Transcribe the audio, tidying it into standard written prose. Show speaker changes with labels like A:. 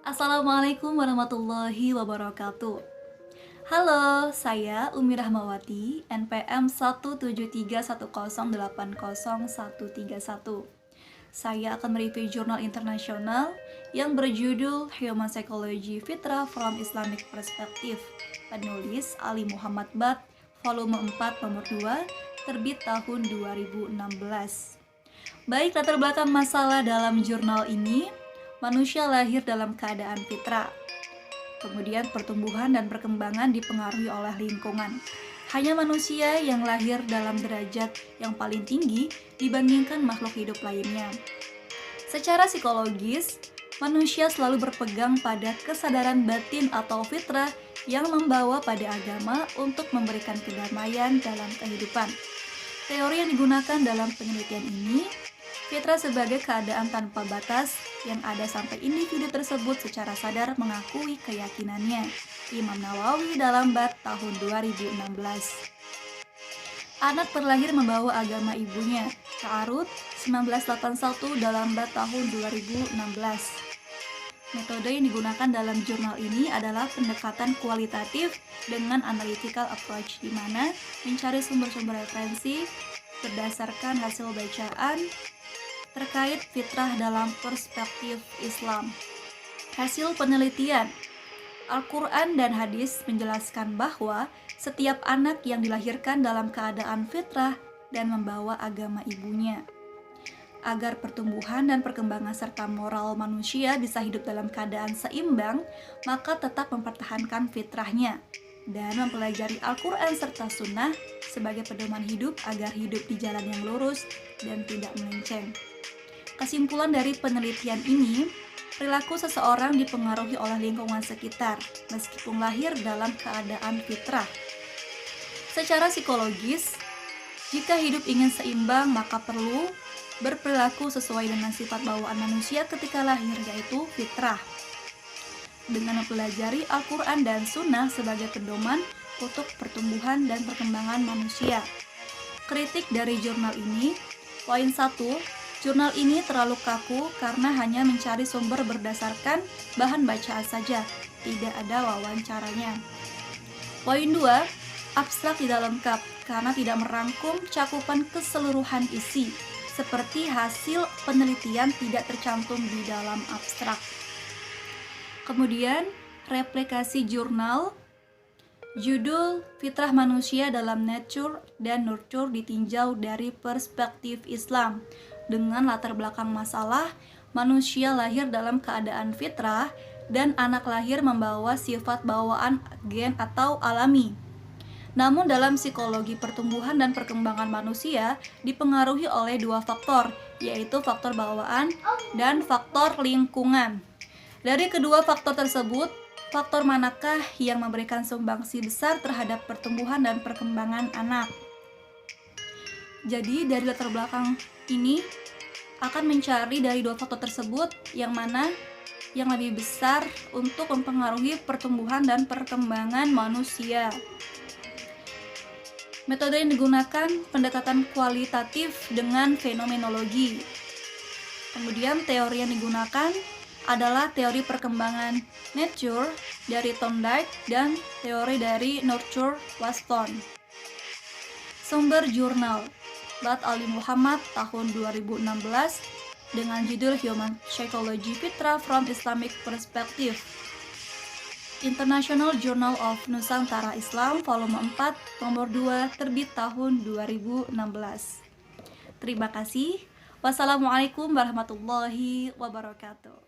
A: Assalamualaikum warahmatullahi wabarakatuh. Halo, saya Umi Rahmawati, NPM 17310808131. Saya akan mereview jurnal internasional yang berjudul Human Psychology Fitrah from Islamic Perspective, penulis Ali Muhammad Bad, volume 4 nomor 2, terbit tahun 2016. Baik, latar belakang masalah dalam jurnal ini, manusia lahir dalam keadaan fitrah. Kemudian pertumbuhan dan perkembangan dipengaruhi oleh lingkungan. Hanya manusia yang lahir dalam derajat yang paling tinggi dibandingkan makhluk hidup lainnya. Secara psikologis, manusia selalu berpegang pada kesadaran batin atau fitrah yang membawa pada agama untuk memberikan kedamaian dalam kehidupan. Teori yang digunakan dalam penelitian ini, fitrah sebagai keadaan tanpa batas yang ada sampai individu tersebut secara sadar mengakui keyakinannya. Imam Nawawi dalam Bad tahun 2016. Anak terlahir membawa agama ibunya. Ta'arud 1981 dalam Bad tahun 2016. Metode yang digunakan dalam jurnal ini adalah pendekatan kualitatif dengan analytical approach, di mana mencari sumber-sumber referensi berdasarkan hasil bacaan terkait fitrah dalam perspektif Islam. Hasil penelitian, Al-Quran dan hadis menjelaskan bahwa setiap anak yang dilahirkan dalam keadaan fitrah dan membawa agama ibunya. Agar pertumbuhan dan perkembangan serta moral manusia bisa hidup dalam keadaan seimbang, maka tetap mempertahankan fitrahnya dan mempelajari Al-Quran serta Sunnah sebagai pedoman hidup agar hidup di jalan yang lurus dan tidak melenceng. Kesimpulan dari penelitian ini, perilaku seseorang dipengaruhi oleh lingkungan sekitar, meskipun lahir dalam keadaan fitrah. Secara psikologis, jika hidup ingin seimbang, maka perlu berperilaku sesuai dengan sifat bawaan manusia ketika lahir, yaitu fitrah. Dengan mempelajari Al-Quran dan Sunnah sebagai pedoman untuk pertumbuhan dan perkembangan manusia. Kritik dari jurnal ini, poin 1, jurnal ini terlalu kaku karena hanya mencari sumber berdasarkan bahan bacaan saja, tidak ada wawancaranya. Poin 2, abstrak tidak lengkap karena tidak merangkum cakupan keseluruhan isi, seperti hasil penelitian tidak tercantum di dalam abstrak. Kemudian, replikasi jurnal, judul Fitrah Manusia dalam Nature dan Nurture ditinjau dari perspektif Islam. Dengan latar belakang masalah, manusia lahir dalam keadaan fitrah dan anak lahir membawa sifat bawaan gen atau alami. Namun dalam psikologi pertumbuhan dan perkembangan manusia dipengaruhi oleh dua faktor, yaitu faktor bawaan dan faktor lingkungan. Dari kedua faktor tersebut, faktor manakah yang memberikan sumbangsi besar terhadap pertumbuhan dan perkembangan anak? Jadi dari latar belakang ini akan mencari dari dua faktor tersebut yang mana yang lebih besar untuk mempengaruhi pertumbuhan dan perkembangan manusia. Metode yang digunakan pendekatan kualitatif dengan fenomenologi. Kemudian teori yang digunakan adalah teori perkembangan nature dari Thorndike dan teori dari nurture Waston. Sumber jurnal Bad Ali Muhammad tahun 2016 dengan judul Human Psychology Fitrah from Islamic Perspective. International Journal of Nusantara Islam volume 4 nomor 2 terbit tahun 2016. Terima kasih. Wassalamualaikum warahmatullahi wabarakatuh.